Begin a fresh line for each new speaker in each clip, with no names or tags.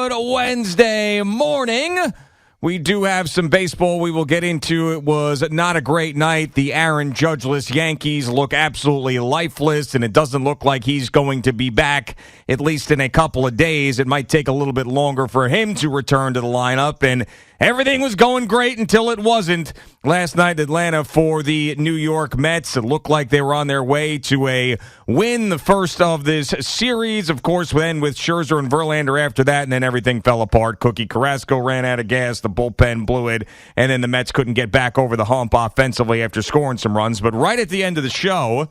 Good Wednesday morning. We do have some baseball we will get into. It was not a great night. The Aaron Judge-less Yankees look absolutely lifeless, and it doesn't look like he's going to be back, at least in a couple of days. It might take a little bit longer for him to return to the lineup, and everything was going great until it wasn't. Last night in Atlanta for the New York Mets, it looked like they were on their way to a win, the first of this series. Of course, then with Scherzer and Verlander after that, and then everything fell apart. Cookie Carrasco ran out of gas, the bullpen blew it, and then the Mets couldn't get back over the hump offensively after scoring some runs. But right at the end of the show,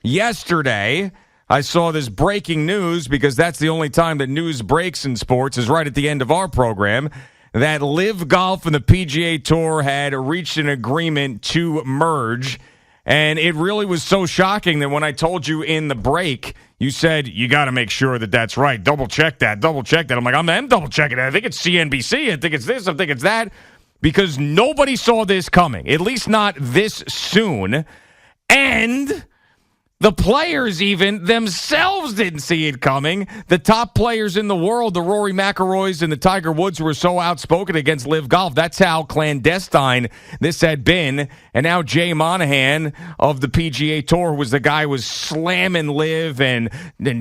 yesterday, I saw this breaking news, because that's the only time that news breaks in sports, is right at the end of our program, that LIV Golf and the PGA Tour had reached an agreement to merge. And it really was so shocking that when I told you in the break, you said, you got to make sure that that's right. Double check that. I'm like, I'm double checking it. I think it's CNBC. I think it's this. I think it's that. Because nobody saw this coming, at least not this soon. And the players even themselves didn't see it coming. The top players in the world, the Rory McIlroys and the Tiger Woods, were so outspoken against LIV Golf. That's how clandestine this had been. And now Jay Monahan of the PGA Tour was the guy who was slamming LIV and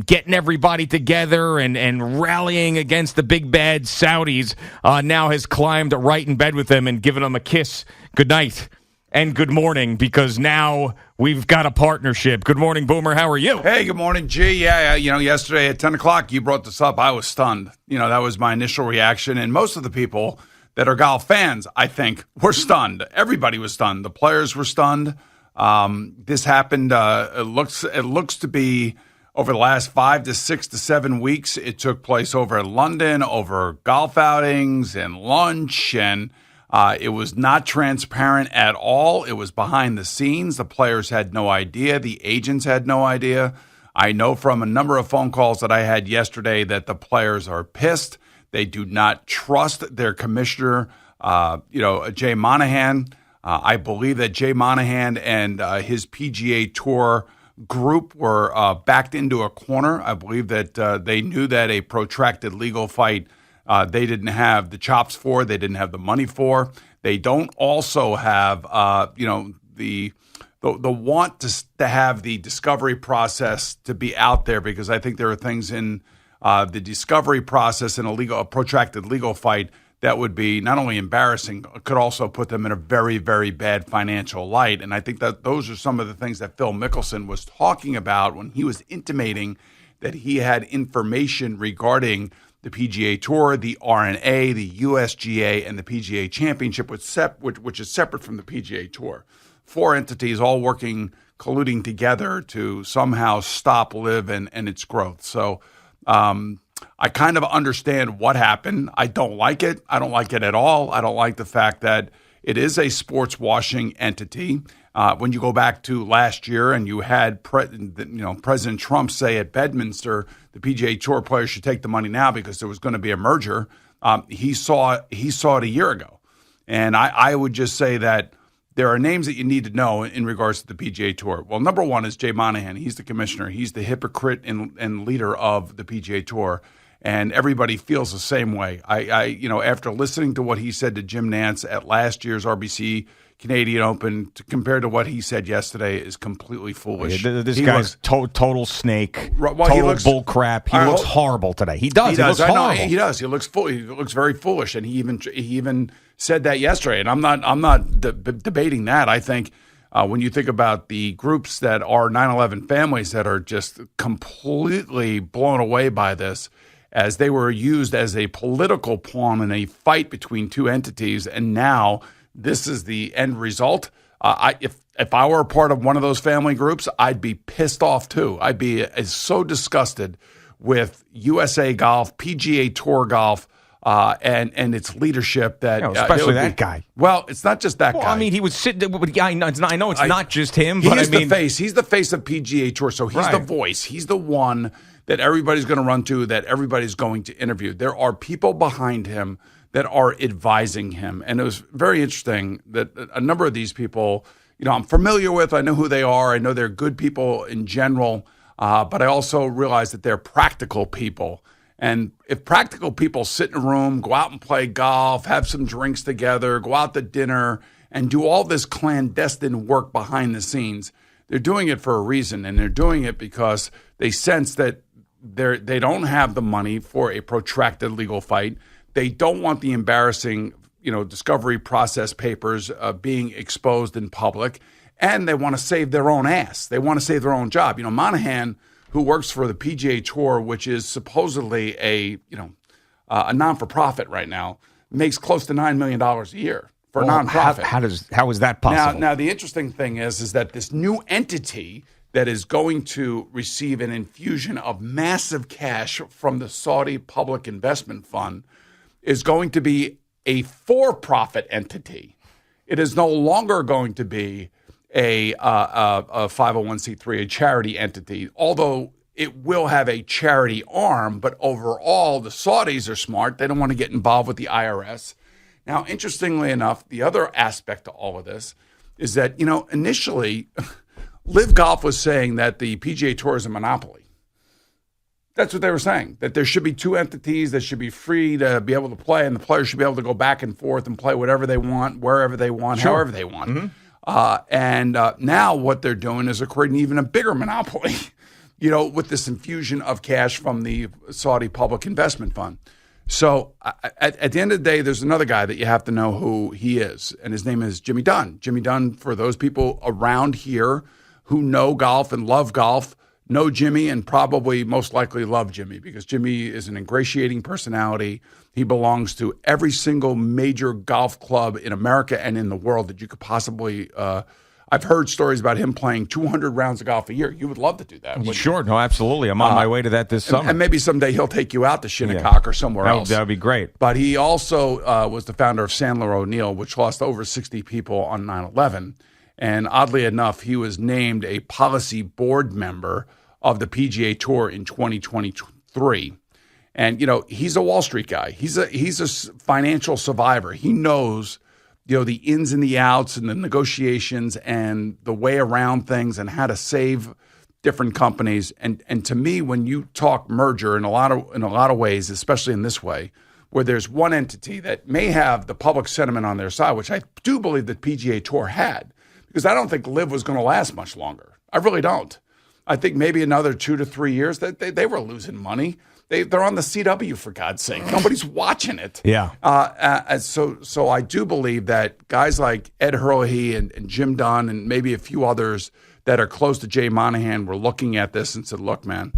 getting everybody together and rallying against the big bad Saudis, now has climbed right in bed with them and given them a kiss goodnight and good morning, because now we've got a partnership. Good morning, Boomer. How are you?
Hey, good morning, G. Yeah, yesterday at 10 o'clock, you brought this up. I was stunned. That was my initial reaction. And most of the people that are golf fans, I think, were stunned. Everybody was stunned. The players were stunned. This happened, it looks to be over the last 5 to 6 to 7 weeks. It took place over in London, over golf outings and lunch, and it was not transparent at all. It was behind the scenes. The players had no idea. The agents had no idea. I know from a number of phone calls that I had yesterday that the players are pissed. They do not trust their commissioner, Jay Monahan. I believe that Jay Monahan and his PGA Tour group were backed into a corner. I believe that they knew that a protracted legal fight they didn't have the chops for, they didn't have the money for. They don't also have, the want to have the discovery process to be out there, because I think there are things in the discovery process in a protracted legal fight that would be not only embarrassing, could also put them in a very, very bad financial light. And I think that those are some of the things that Phil Mickelson was talking about when he was intimating that he had information regarding the PGA Tour, the R&A, the USGA, and the PGA Championship, which is separate from the PGA Tour. 4 entities all colluding together to somehow stop LIV and its growth. So I kind of understand what happened. I don't like it. I don't like it at all. I don't like the fact that it is a sports washing entity. When you go back to last year and you had President Trump say at Bedminster the PGA Tour players should take the money now because there was going to be a merger, he saw it a year ago. And I would just say that there are names that you need to know in regards to the PGA Tour. Well, number one is Jay Monahan. He's the commissioner. He's the hypocrite and leader of the PGA Tour. And everybody feels the same way. After listening to what he said to Jim Nantz at last year's RBC Canadian Open, compared to what he said yesterday, is completely foolish.
This guy's total snake, total bull crap. He looks horrible today. He does. He looks horrible.
He does. He looks very foolish, and he even said that yesterday. And I'm not debating that. I think when you think about the groups that are 9/11 families that are just completely blown away by this, as they were used as a political pawn in a fight between two entities, and now this is the end result. If I were a part of one of those family groups, I'd be pissed off too. I'd be so disgusted with USA Golf, PGA Tour Golf, and its leadership that
especially that guy.
Well, it's not just that guy.
I mean, he would sit. I know it's not just him.
But
he's
the face. He's the face of PGA Tour. So he's the voice. He's the one that everybody's going to run to, that everybody's going to interview. There are people behind him that are advising him. And it was very interesting that a number of these people, I'm familiar with. I know who they are. I know they're good people in general. But I also realize that they're practical people. And if practical people sit in a room, go out and play golf, have some drinks together, go out to dinner, and do all this clandestine work behind the scenes, they're doing it for a reason. And they're doing it because they sense that they don't have the money for a protracted legal fight. They don't want the embarrassing, discovery process papers being exposed in public. And they want to save their own ass. They want to save their own job. Monahan, who works for the PGA Tour, which is supposedly a non-for-profit right now, makes close to $9 million a year for a nonprofit.
How is that possible?
Now the interesting thing is that this new entity that is going to receive an infusion of massive cash from the Saudi Public Investment Fund is going to be a for-profit entity. It is no longer going to be a 501c3, a charity entity, although it will have a charity arm. But overall, the Saudis are smart. They don't want to get involved with the IRS. Now, interestingly enough, the other aspect to all of this is that, initially, LIV Golf was saying that the PGA Tour is a monopoly. That's what they were saying, that there should be two entities that should be free to be able to play, and the players should be able to go back and forth and play whatever they want, wherever they want, however they want. Mm-hmm. And now what they're doing is they're creating even a bigger monopoly, with this infusion of cash from the Saudi Public Investment Fund. So at the end of the day, there's another guy that you have to know who he is, and his name is Jimmy Dunn. Jimmy Dunn, for those people around here who know golf and love golf, know Jimmy and probably most likely love Jimmy because Jimmy is an ingratiating personality. He belongs to every single major golf club in America and in the world that you could possibly I've heard stories about him playing 200 rounds of golf a year. You would love to do that.
Sure. No, absolutely. I'm on my way to that this summer.
And maybe someday he'll take you out to Shinnecock or somewhere else.
That would be great.
But he also was the founder of Sandler O'Neill, which lost over 60 people on 9/11. And oddly enough, he was named a policy board member of the PGA Tour in 2023. And, he's a Wall Street guy. He's a financial survivor. He knows, the ins and the outs and the negotiations and the way around things and how to save different companies. And to me, when you talk merger in a lot of ways, especially in this way, where there's one entity that may have the public sentiment on their side, which I do believe the PGA Tour had, because I don't think LIV was going to last much longer. I really don't. I think maybe another 2 to 3 years that they were losing money. They're on the CW, for God's sake. Nobody's watching it.
Yeah.
So I do believe that guys like Ed Hurley and Jim Dunn and maybe a few others that are close to Jay Monahan were looking at this and said, look, man,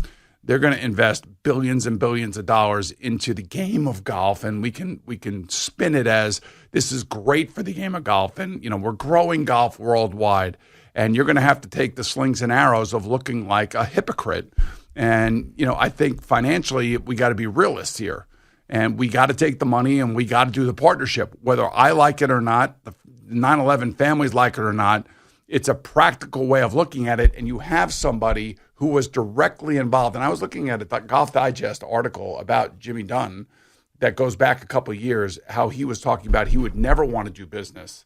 they're going to invest billions and billions of dollars into the game of golf, and we can spin it as this is great for the game of golf, and we're growing golf worldwide, and you're going to have to take the slings and arrows of looking like a hypocrite. And I think financially we got to be realists here, and we got to take the money and we got to do the partnership, whether I like it or not, the 9/11 families like it or not. It's a practical way of looking at it, and you have somebody who was directly involved. And I was looking at a Golf Digest article about Jimmy Dunn that goes back a couple of years, how he was talking about he would never want to do business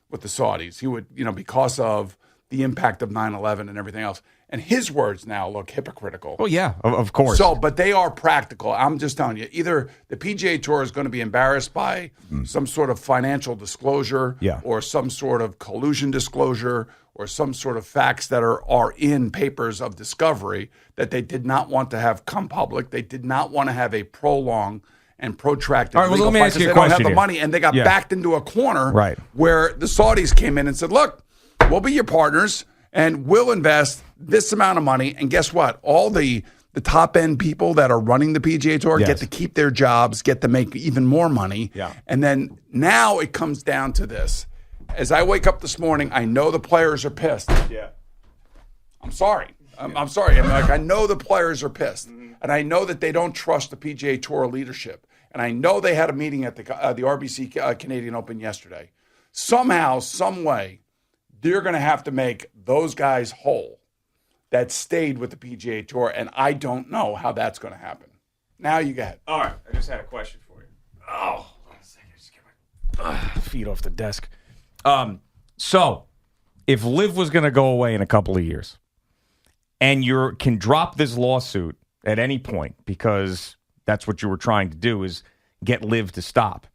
with the Saudis. He would, because of the impact of 9/11 and everything else. And his words now look hypocritical.
Well, yeah, of course.
So, but they are practical. I'm just telling you, either the PGA Tour is going to be embarrassed by some sort of financial disclosure or some sort of collusion disclosure or some sort of facts that are in papers of discovery that they did not want to have come public. They did not want to have a prolonged and protracted
legal
fight.
Let me ask you a
they
question
don't have the
here.
money, and they got backed into a corner where the Saudis came in and said, look, we'll be your partners, and we'll invest this amount of money. And guess what? All the top-end people that are running the PGA Tour get to keep their jobs, get to make even more money. Yeah. And then now it comes down to this. As I wake up this morning, I know the players are pissed. Yeah. I'm sorry. I'm sorry. I know the players are pissed. And I know that they don't trust the PGA Tour leadership. And I know they had a meeting at the RBC Canadian Open yesterday. Somehow, some way, they're going to have to make those guys whole that stayed with the PGA Tour, and I don't know how that's going to happen. Now you go ahead.
All right, I just had a question for you. Oh, hold on a second. Just get my feet off the desk. So, if LIV was going to go away in a couple of years, and you can drop this lawsuit at any point because that's what you were trying to do, is get LIV to stop.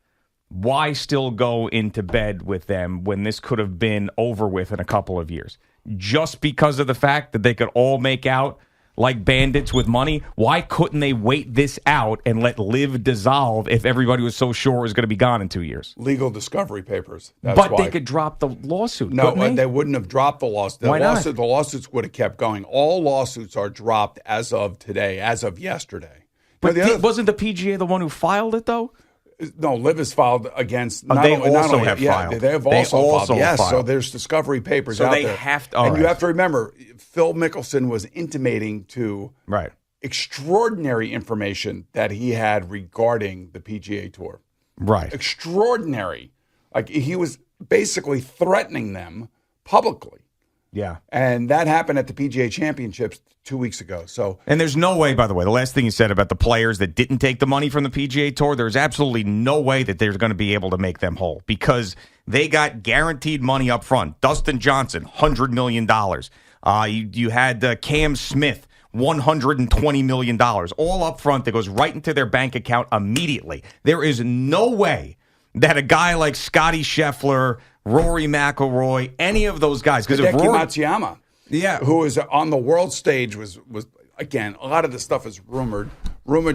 Why still go into bed with them when this could have been over with in a couple of years? Just because of the fact that they could all make out like bandits with money? Why couldn't they wait this out and let LIV dissolve if everybody was so sure it was going to be gone in 2 years?
Legal discovery papers.
That's why. They could drop the lawsuit.
No, they wouldn't have dropped the lawsuit.
Why not?
The lawsuits would have kept going. All lawsuits are dropped as of today, as of yesterday.
But wasn't the PGA the one who filed it, though?
No, LIV has filed against.
They also have filed.
They have also filed. Yes, so there's discovery papers out there. So
they have to.
And you have to remember, Phil Mickelson was intimating to extraordinary information that he had regarding the PGA Tour.
Right.
Extraordinary. Like, he was basically threatening them publicly.
Yeah.
And that happened at the PGA Championships 2 weeks ago.
And there's no way, by the way, the last thing you said about the players that didn't take the money from the PGA Tour, there's absolutely no way that they're going to be able to make them whole because they got guaranteed money up front. Dustin Johnson, $100 million. You had Cam Smith, $120 million. All up front that goes right into their bank account immediately. There is no way that a guy like Scotty Scheffler, Rory McIlroy, any of those guys, because
Hideki Matsuyama, who was on the world stage, was again, a lot of this stuff is rumored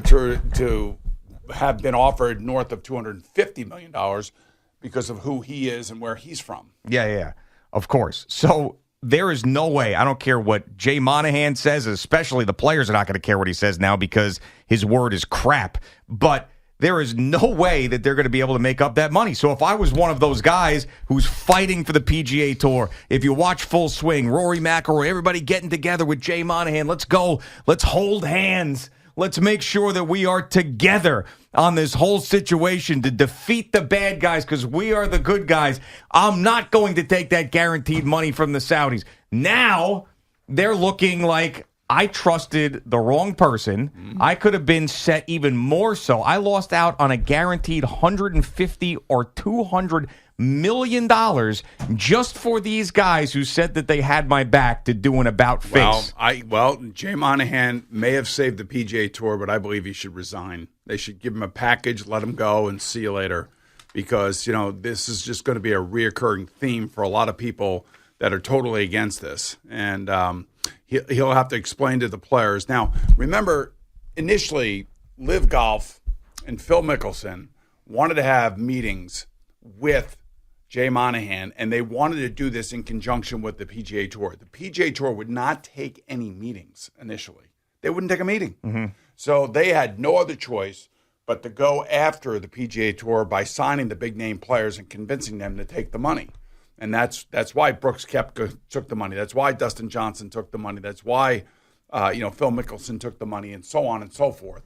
to have been offered north of $250 million because of who he is and where he's from.
Yeah, of course. So there is no way. I don't care what Jay Monahan says, especially the players are not going to care what he says now because his word is crap. But there is no way that they're going to be able to make up that money. So if I was one of those guys who's fighting for the PGA Tour, if you watch Full Swing, Rory McIlroy, everybody getting together with Jay Monahan, let's go, let's hold hands, let's make sure that we are together on this whole situation to defeat the bad guys because we are the good guys. I'm not going to take that guaranteed money from the Saudis. Now they're looking like I trusted the wrong person. I could have been set even more so. I lost out on a guaranteed $150 or $200 million just for these guys who said that they had my back to do an about face.
Well, Jay Monahan may have saved the PGA Tour, but I believe he should resign. They should give him a package, let him go, and see you later. Because, this is just going to be a reoccurring theme for a lot of people that are totally against this. And he'll have to explain to the players. Now, remember, initially, LIV Golf and Phil Mickelson wanted to have meetings with Jay Monahan, and they wanted to do this in conjunction with the PGA Tour. The PGA Tour would not take any meetings initially. They wouldn't take a meeting. Mm-hmm. So they had no other choice but to go after the PGA Tour by signing the big-name players and convincing them to take the money. And that's why Brooks Koepka took the money. That's why Dustin Johnson took the money. That's why Phil Mickelson took the money, and so on and so forth,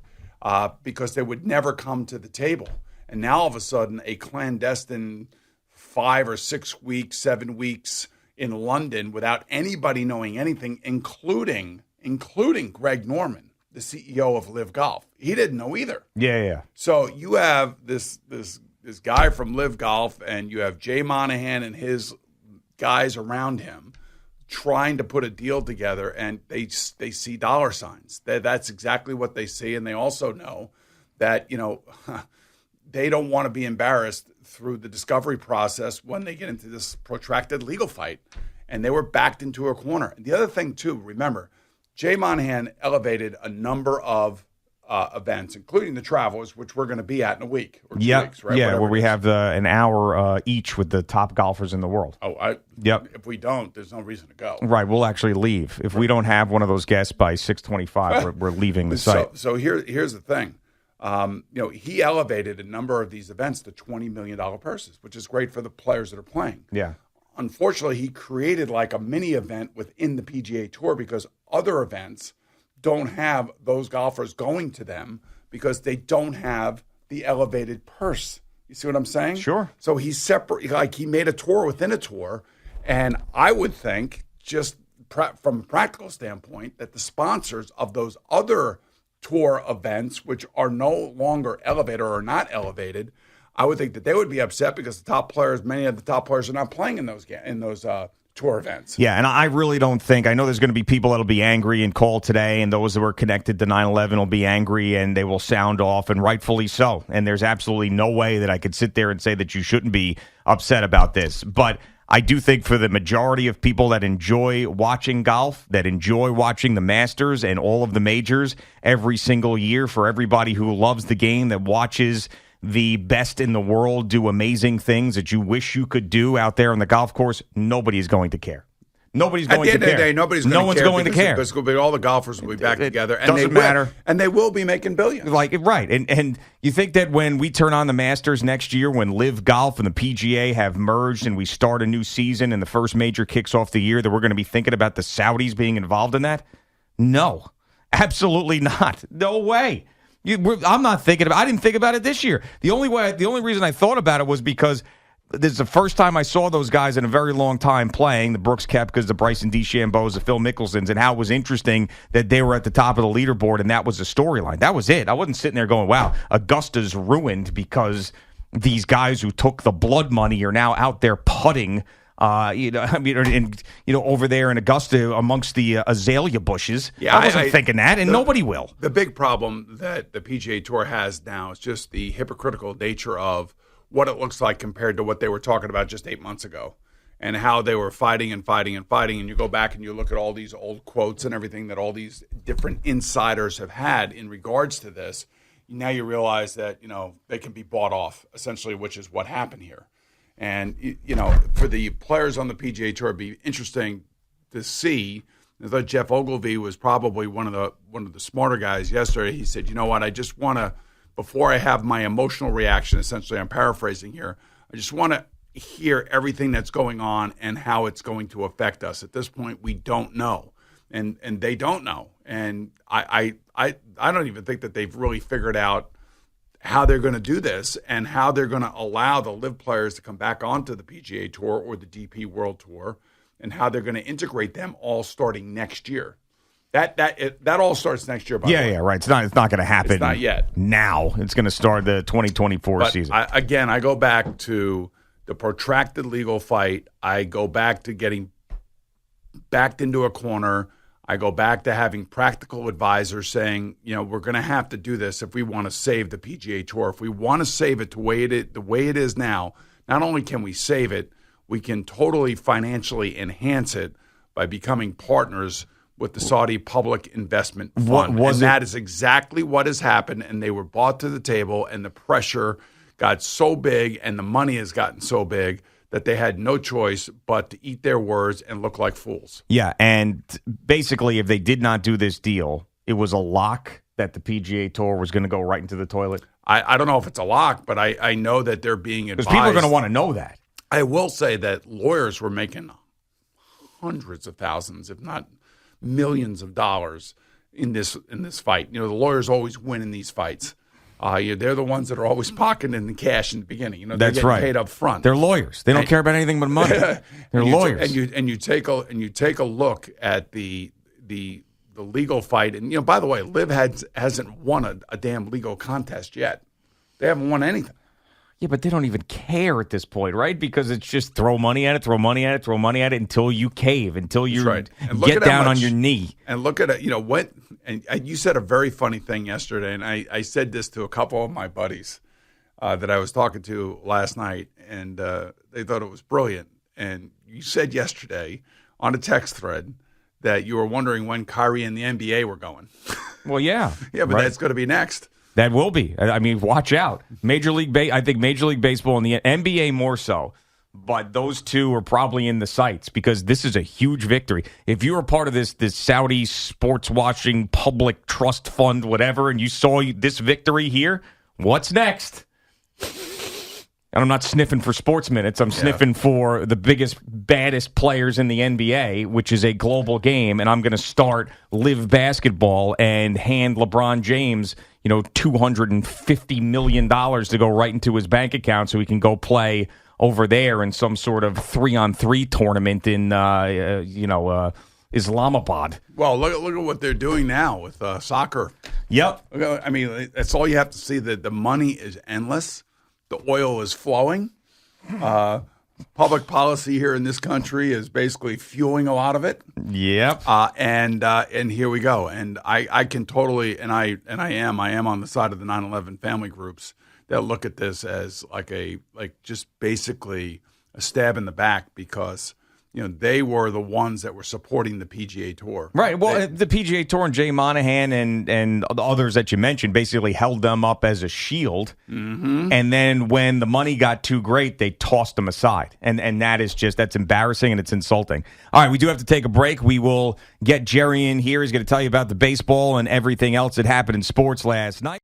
because they would never come to the table. And now all of a sudden, a clandestine 5 or 6 weeks, 7 weeks in London without anybody knowing anything, including Greg Norman, the CEO of LIV Golf. He didn't know either.
Yeah.
So you have this guy from LIV Golf, and you have Jay Monahan and his guys around him trying to put a deal together, and they see dollar signs. That's exactly what they see, and they also know that they don't want to be embarrassed through the discovery process when they get into this protracted legal fight, and they were backed into a corner. And the other thing, too, remember, Jay Monahan elevated a number of events, including the Travelers, which we're going to be at in a week or 2 weeks, right?
Yeah, where we have an hour each with the top golfers in the world.
If we don't, there's no reason to go.
Right, we'll actually leave. If we don't have one of those guests by 6:25, we're leaving the site.
So here's the thing. He elevated a number of these events to $20 million purses, which is great for the players that are playing.
Yeah.
Unfortunately, he created like a mini event within the PGA Tour because other events don't have those golfers going to them because they don't have the elevated purse. You see what I'm saying?
Sure.
So he's separate, like he made a tour within a tour. And I would think, just from a practical standpoint, that the sponsors of those other tour events, which are no longer elevated or are not elevated, I would think that they would be upset because the top players, many of the top players, are not playing in those tour events.
Yeah, and I really don't think, I know there's going to be people that'll be angry and call today, and those that were connected to 9/11 will be angry, and they will sound off, and rightfully so. And there's absolutely no way that I could sit there and say that you shouldn't be upset about this. But I do think for the majority of people that enjoy watching golf, that enjoy watching the Masters and all of the majors every single year, for everybody who loves the game, that watches the best in the world do amazing things that you wish you could do out there on the golf course, nobody is going to care. Nobody's going to care.
At the end of the day, nobody's going to care.
No one's going to care.
Because all the golfers will be back together. And
doesn't matter.
And they will be making billions.
Right. And you think that when we turn on the Masters next year, when LIV Golf and the PGA have merged and we start a new season and the first major kicks off the year, that we're going to be thinking about the Saudis being involved in that? No. Absolutely not. No way. I'm not thinking about. I didn't think about it this year. The only reason I thought about it was because this is the first time I saw those guys in a very long time playing. The Brooks Koepkas, the Bryson DeChambeaus, the Phil Mickelsons, and how it was interesting that they were at the top of the leaderboard, and that was the storyline. That was it. I wasn't sitting there going, "Wow, Augusta's ruined because these guys who took the blood money are now out there putting." Over there in Augusta amongst the azalea bushes. Yeah, I wasn't thinking that, and nobody will.
The big problem that the PGA Tour has now is just the hypocritical nature of what it looks like compared to what they were talking about just 8 months ago, and how they were fighting and fighting and fighting. And you go back and you look at all these old quotes and everything that all these different insiders have had in regards to this. Now you realize that they can be bought off, essentially, which is what happened here. And, for the players on the PGA Tour, it'd be interesting to see. I thought Jeff Ogilvy was probably one of the smarter guys yesterday. He said, you know what, I just want to, before I have my emotional reaction, essentially, I'm paraphrasing here, I just want to hear everything that's going on and how it's going to affect us. At this point, we don't know. And they don't know. And I don't even think that they've really figured out how they're going to do this and how they're going to allow the LIV players to come back onto the PGA Tour or the DP World Tour, and how they're going to integrate them all starting next year. That all starts next year. By the way.
Yeah, right. It's not going to happen.
It's not yet.
Now it's going to start the 2024 season.
I go back to the protracted legal fight. I go back to getting backed into a corner. I go back to having practical advisors saying, we're going to have to do this if we want to save the PGA Tour. If we want to save it the way it is now, not only can we save it, we can totally financially enhance it by becoming partners with the Saudi Public Investment Fund. That is exactly what has happened, and they were brought to the table, and the pressure got so big and the money has gotten so big that they had no choice but to eat their words and look like fools.
Yeah, and basically, if they did not do this deal, it was a lock that the PGA Tour was going to go right into the toilet.
I don't know if it's a lock, but I know that they're being advised.
Because people are going to want to know that.
I will say that lawyers were making hundreds of thousands, if not millions of dollars in this fight. The lawyers always win in these fights. They're the ones that are always pocketing the cash in the beginning. They're
That's
getting
right.
paid up front.
They're lawyers. They don't care about anything but money. They're lawyers.
And you take a look at the legal fight. And by the way, LIV hasn't won a damn legal contest yet. They haven't won anything.
Yeah, but they don't even care at this point, right? Because it's just throw money at it until you cave, until you get down on your knee.
And look at it, and you said a very funny thing yesterday, and I said this to a couple of my buddies that I was talking to last night, and they thought it was brilliant. And you said yesterday on a text thread that you were wondering when Kyrie and the NBA were going.
Well, yeah.
Yeah, but that's going to be next.
That will be. I mean, watch out. I think Major League Baseball and the NBA more so. But those two are probably in the sights because this is a huge victory. If you were part of this Saudi sports watching public trust fund, whatever, and you saw this victory here, what's next? And I'm not sniffing for sports minutes. I'm sniffing for the biggest, baddest players in the NBA, which is a global game. And I'm going to start LIV basketball and hand LeBron James, $250 million to go right into his bank account so he can go play over there in some sort of 3-on-3 tournament in, Islamabad.
Well, look at what they're doing now with soccer.
Yep.
I mean, that's all you have to see. That the money is endless. The oil is flowing. public policy here in this country is basically fueling a lot of it.
Yep.
And here we go. And I can totally, and I am on the side of the 9/11 family groups that look at this as just basically a stab in the back because they were the ones that were supporting the PGA Tour.
Right. Well, the PGA Tour and Jay Monahan and the others that you mentioned basically held them up as a shield. Mm-hmm. And then when the money got too great, they tossed them aside. And that's embarrassing and it's insulting. All right, we do have to take a break. We will get Jerry in here. He's going to tell you about the baseball and everything else that happened in sports last night.